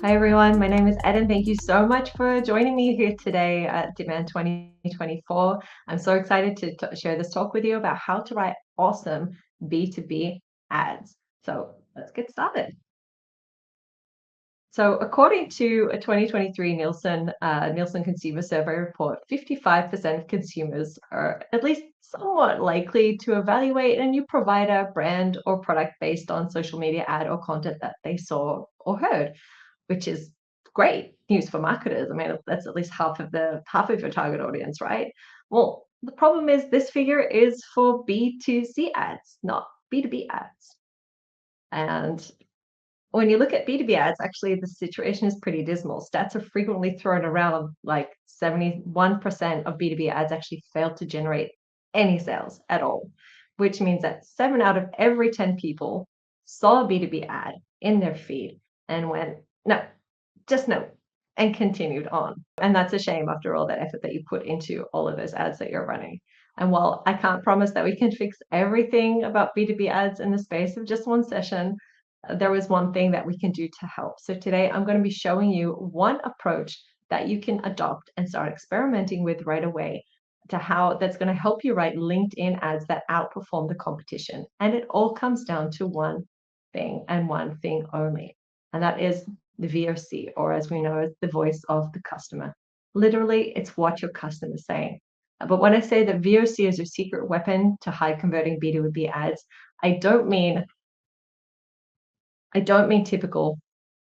Hi everyone, my name is Ed and thank you so much for joining me here today at Demand 2024. I'm so excited to share this talk with you about how to write awesome B2B ads. So let's get started. So according to a 2023 Nielsen Consumer Survey report, 55% of consumers are at least somewhat likely to evaluate a new provider, brand, or product based on social media ad or content that they saw or heard, which is great news for marketers. I mean, that's at least half of your target audience, right? Well, the problem is this figure is for B2C ads, not B2B ads. And when you look at B2B ads, actually the situation is pretty dismal. Stats are frequently thrown around, like 71% of B2B ads actually fail to generate any sales at all, which means that 7 out of every 10 people saw a B2B ad in their feed and went, no, just no, and continued on. And that's a shame after all that effort that you put into all of those ads that you're running. And while I can't promise that we can fix everything about B2B ads in the space of just one session, there is one thing that we can do to help. So today I'm going to be showing you one approach that you can adopt and start experimenting with right away to how that's going to help you write LinkedIn ads that outperform the competition. And it all comes down to one thing and one thing only, and that is the VOC, or as we know, the voice of the customer. Literally, it's what your customer is saying. But when I say that VOC is your secret weapon to high converting B2B ads, I don't mean typical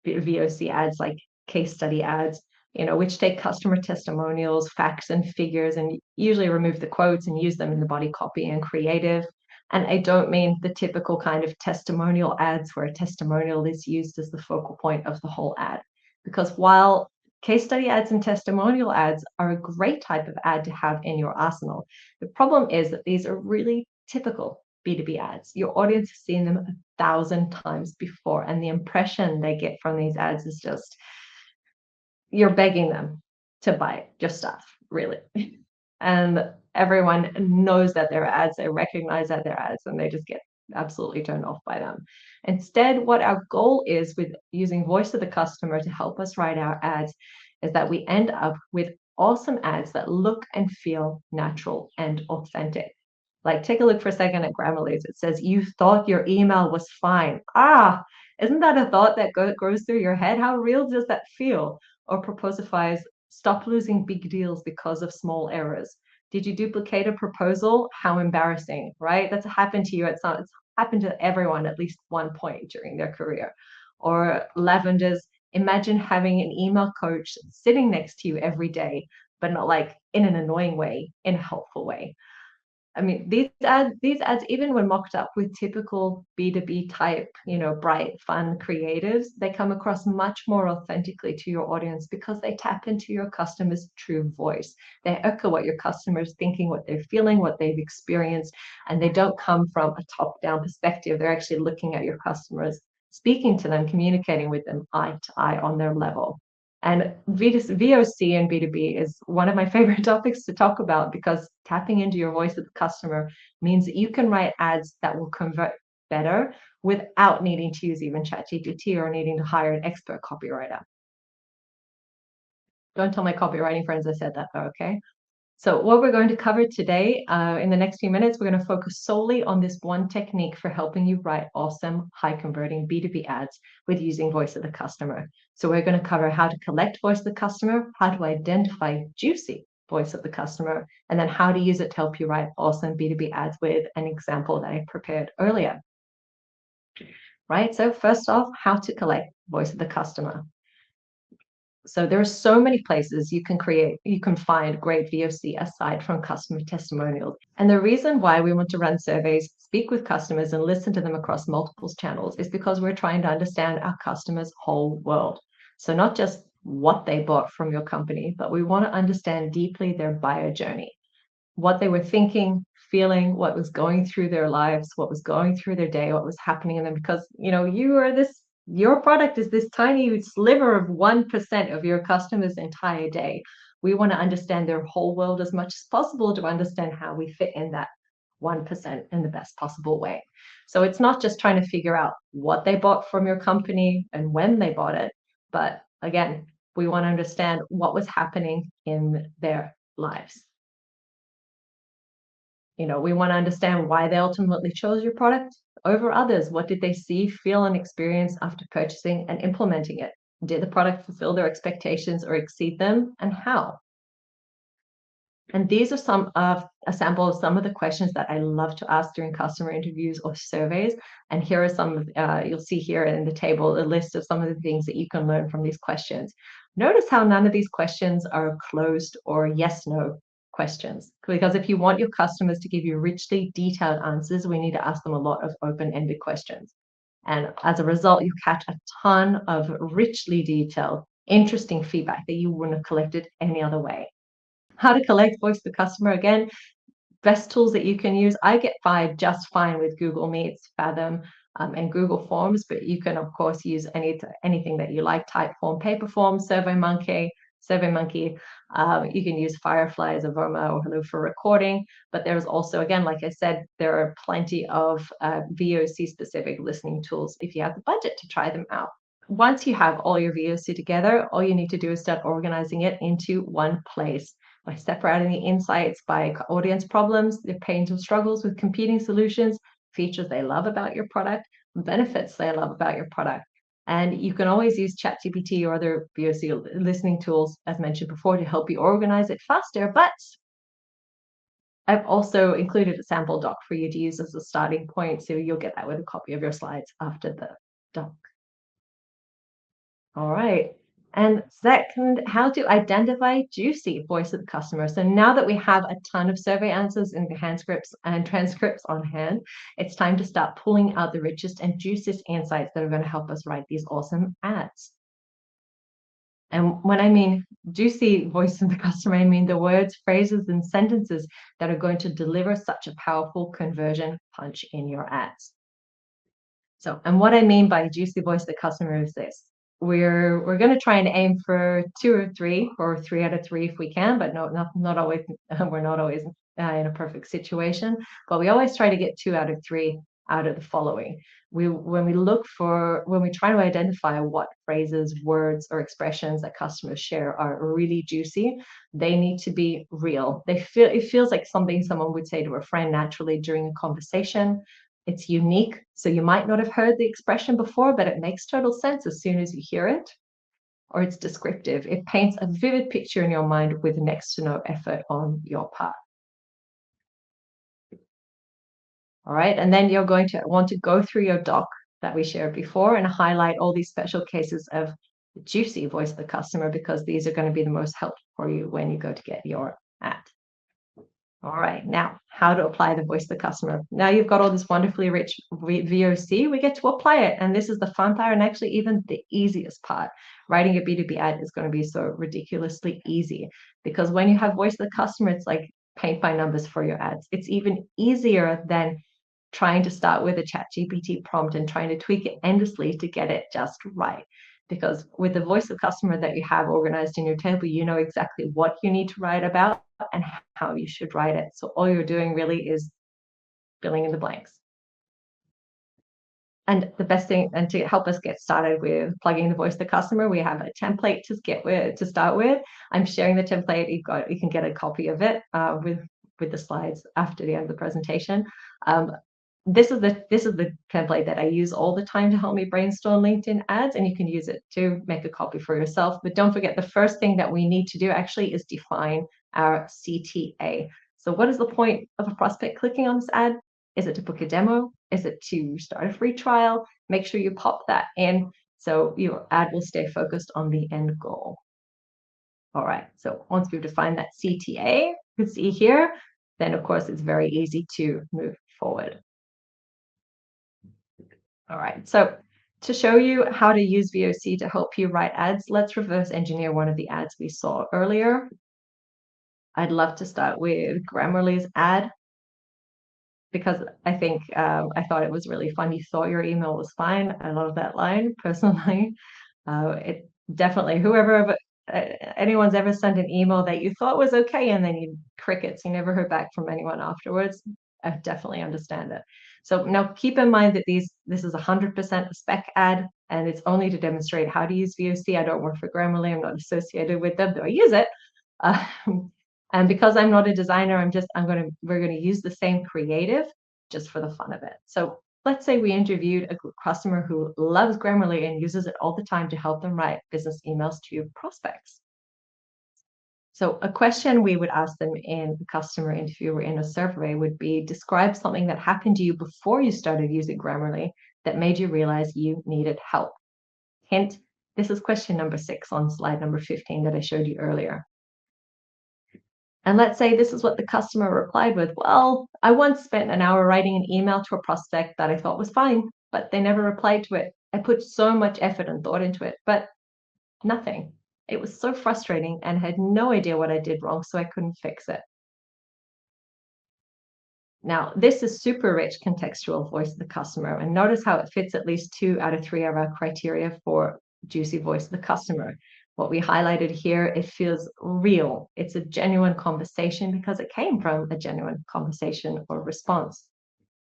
VOC ads like case study ads, which take customer testimonials, facts, and figures, and usually remove the quotes and use them in the body copy and creative. And I don't mean the typical kind of testimonial ads where a testimonial is used as the focal point of the whole ad. Because while case study ads and testimonial ads are a great type of ad to have in your arsenal, the problem is that these are really typical B2B ads. Your audience has seen them 1,000 times before, and the impression they get from these ads is just, you're begging them to buy your stuff, really. And everyone knows that they're ads, they recognize that they're ads, and they just get absolutely turned off by them. Instead, what our goal is with using voice of the customer to help us write our ads is that we end up with awesome ads that look and feel natural and authentic. Like, take a look for a second at Grammarly's. It says, "You thought your email was fine." Isn't that a thought that goes through your head? How real does that feel? Or Proposify's, "Stop losing big deals because of small errors." Did you duplicate a proposal? How embarrassing, right? That's happened to you. It's happened to everyone at least one point during their career. Or Lavender's, "Imagine having an email coach sitting next to you every day, but not like in an annoying way, in a helpful way." I mean, these ads, even when mocked up with typical B2B type, bright, fun creatives, they come across much more authentically to your audience because they tap into your customer's true voice. They echo what your customer's thinking, what they're feeling, what they've experienced, and they don't come from a top-down perspective. They're actually looking at your customers, speaking to them, communicating with them eye to eye on their level. And VOC and B2B is one of my favorite topics to talk about because tapping into your voice of the customer means that you can write ads that will convert better without needing to use even ChatGPT or needing to hire an expert copywriter. Don't tell my copywriting friends I said that though, okay? So what we're going to cover today, in the next few minutes, we're going to focus solely on this one technique for helping you write awesome, high-converting B2B ads with using voice of the customer. So we're going to cover how to collect voice of the customer, how to identify juicy voice of the customer, and then how to use it to help you write awesome B2B ads with an example that I prepared earlier. Right? So first off, how to collect voice of the customer. So there are so many places you can find great VOC aside from customer testimonials. And the reason why we want to run surveys, speak with customers, and listen to them across multiple channels is because we're trying to understand our customers' whole world. So not just what they bought from your company, but we want to understand deeply their buyer journey, what they were thinking, feeling, what was going through their lives, what was going through their day, what was happening in them. Because your product is this tiny sliver of 1% of your customer's entire day. We want to understand their whole world as much as possible to understand how we fit in that 1% in the best possible way. So it's not just trying to figure out what they bought from your company and when they bought it, but Again, we want to understand what was happening in their lives. We want to understand why they ultimately chose your product over others. What did they see, feel, and experience after purchasing and implementing it? Did the product fulfill their expectations or exceed them, and how? And these are some of a sample of some of the questions that I love to ask during customer interviews or surveys. And here are some, you'll see here in the table, a list of some of the things that you can learn from these questions. Notice how none of these questions are closed or yes/no questions, because if you want your customers to give you richly detailed answers, we need to ask them a lot of open-ended questions. And as a result, you catch a ton of richly detailed, interesting feedback that you wouldn't have collected any other way. How to collect voice of the customer. Again, best tools that you can use. I get by just fine with Google Meets, Fathom, and Google Forms, but you can, of course, use anything that you like: Typeform, Paperform, SurveyMonkey. You can use Firefly, Avoma, or Hello for recording. But there's also, again, like I said, there are plenty of VOC-specific listening tools if you have the budget to try them out. Once you have all your VOC together, all you need to do is start organizing it into one place by separating the insights by audience problems, their pains and struggles with competing solutions, features they love about your product, benefits they love about your product. And you can always use ChatGPT or other VOC listening tools, as mentioned before, to help you organize it faster. But I've also included a sample doc for you to use as a starting point, so you'll get that with a copy of your slides after the doc. All right. And second, how to identify juicy voice of the customer. So now that we have a ton of survey answers and transcripts on hand, it's time to start pulling out the richest and juiciest insights that are going to help us write these awesome ads. And when I mean juicy voice of the customer, I mean the words, phrases, and sentences that are going to deliver such a powerful conversion punch in your ads. So, and what I mean by juicy voice of the customer is this. We're going to try and aim for 2 or 3 out of 3 if we can, but not always. We're not always in a perfect situation, but we always try to get 2 out of 3 out of the following. When we try to identify what phrases, words, or expressions that customers share are really juicy, they need to be real. It feels like something someone would say to a friend naturally during a conversation. It's unique, so you might not have heard the expression before, but it makes total sense as soon as you hear it. Or it's descriptive. It paints a vivid picture in your mind with next to no effort on your part. All right, and then you're going to want to go through your doc that we shared before and highlight all these special cases of juicy voice of the customer, because these are going to be the most helpful for you when you go to get your ad. All right, now how to apply the voice of the customer. Now you've got all this wonderfully rich VOC, we get to apply it. And this is the fun part and actually even the easiest part. Writing a B2B ad is going to be so ridiculously easy, because when you have voice of the customer, it's like paint by numbers for your ads. It's even easier than trying to start with a ChatGPT prompt and trying to tweak it endlessly to get it just right. Because with the voice of customer that you have organized in your table, you know exactly what you need to write about and how you should write it. So all you're doing really is filling in the blanks. And the best thing, and to help us get started with plugging the voice of the customer, we have a template to start with. I'm sharing the template. You can get a copy of it with the slides after the end of the presentation. This is the template that I use all the time to help me brainstorm LinkedIn ads, and you can use it to make a copy for yourself. But don't forget, the first thing that we need to do actually is define our CTA. So what is the point of a prospect clicking on this ad? Is it to book a demo? Is it to start a free trial? Make sure you pop that in so your ad will stay focused on the end goal. All right, so once we've defined that CTA, you can see here, then of course it's very easy to move forward. All right, so to show you how to use VOC to help you write ads, let's reverse engineer one of the ads we saw earlier. I'd love to start with Grammarly's ad, because I think I thought it was really fun. You thought your email was fine. I love that line personally. It definitely, anyone's ever sent an email that you thought was okay and then you crickets, you never heard back from anyone afterwards. I definitely understand it. So now keep in mind that this is 100% a spec ad, and it's only to demonstrate how to use VOC. I don't work for Grammarly. I'm not associated with them, though I use it. And because I'm not a designer, we're gonna use the same creative just for the fun of it. So let's say we interviewed a customer who loves Grammarly and uses it all the time to help them write business emails to prospects. So a question we would ask them in the customer interview or in a survey would be, describe something that happened to you before you started using Grammarly that made you realize you needed help. Hint, this is question number 6 on slide number 15 that I showed you earlier. And let's say this is what the customer replied with, well, I once spent an hour writing an email to a prospect that I thought was fine, but they never replied to it. I put so much effort and thought into it, but nothing. It was so frustrating and had no idea what I did wrong, so I couldn't fix it. Now, this is super rich contextual voice of the customer, and notice how it fits at least 2 out of 3 of our criteria for juicy voice of the customer. What we highlighted here, it feels real. It's a genuine conversation because it came from a genuine conversation or response.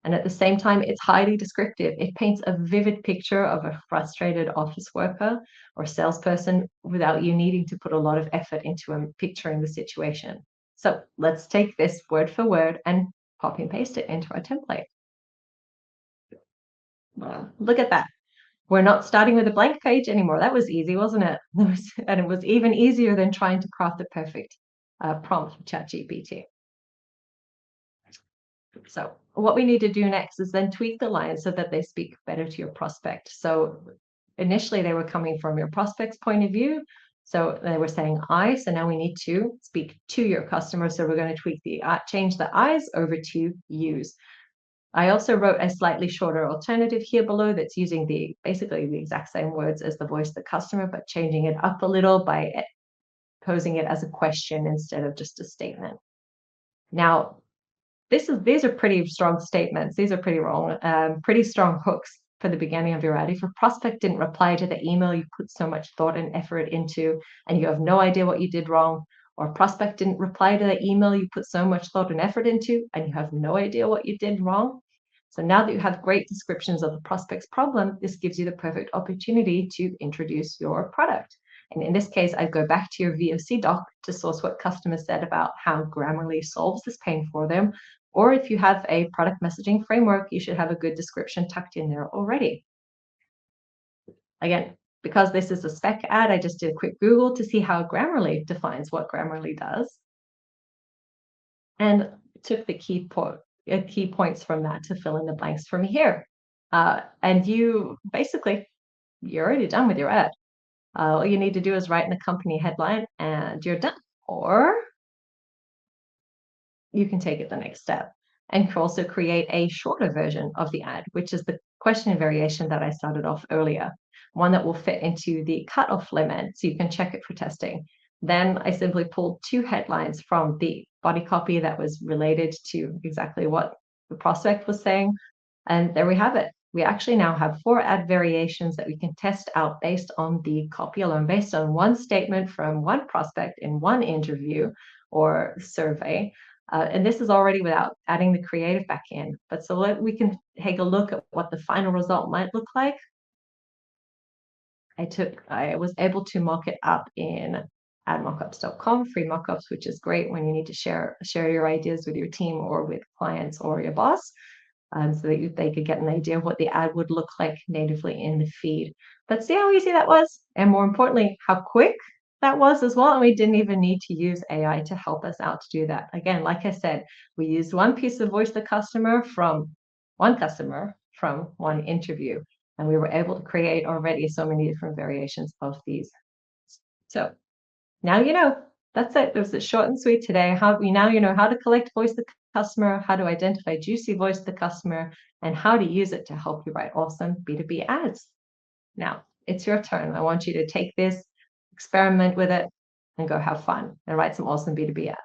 And at the same time, it's highly descriptive. It paints a vivid picture of a frustrated office worker or salesperson without you needing to put a lot of effort into picturing the situation. So let's take this word for word and copy and paste it into our template. Look at that. We're not starting with a blank page anymore. That was easy, wasn't it? And it was even easier than trying to craft the perfect prompt with ChatGPT. So what we need to do next is then tweak the lines so that they speak better to your prospect. So initially they were coming from your prospect's point of view. So they were saying I, so now we need to speak to your customer. So we're going to tweak change the I's over to U's. I also wrote a slightly shorter alternative here below that's using basically the exact same words as the voice of the customer, but changing it up a little by posing it as a question instead of just a statement. Now, these are pretty strong statements. These are pretty wrong, pretty strong hooks for the beginning of your ad. If a prospect didn't reply to the email you put so much thought and effort into, and you have no idea what you did wrong, or a prospect didn't reply to the email you put so much thought and effort into, and you have no idea what you did wrong. So now that you have great descriptions of the prospect's problem, this gives you the perfect opportunity to introduce your product. And in this case, I'd go back to your VOC doc to source what customers said about how Grammarly solves this pain for them. Or if you have a product messaging framework, you should have a good description tucked in there already. Again, because this is a spec ad, I just did a quick Google to see how Grammarly defines what Grammarly does. And took the key points from that to fill in the blanks for me here. And you're already done with your ad. All you need to do is write in the company headline and you're done. Or you can take it the next step and also create a shorter version of the ad, which is the question variation that I started off earlier, one that will fit into the cutoff limit so you can check it for testing. Then I simply pulled 2 headlines from the body copy that was related to exactly what the prospect was saying. And there we have it. We actually now have 4 ad variations that we can test out based on the copy alone, based on one statement from one prospect in one interview or survey. And this is already without adding the creative back in. But so we can take a look at what the final result might look like. I was able to mock it up in admockups.com, free mockups, which is great when you need to share your ideas with your team or with clients or your boss, so that they could get an idea of what the ad would look like natively in the feed. But see how easy that was? And more importantly, how quick that was as well. And we didn't even need to use AI to help us out to do that. Again, like I said, we used one piece of voice the customer from one interview. And we were able to create already so many different variations of these. So now you know. That's it. It was short and sweet today. Now you know how to collect voice of the customer, how to identify juicy voice of the customer, and how to use it to help you write awesome B2B ads. Now it's your turn. I want you to take this, experiment with it, and go have fun and write some awesome B2B ads.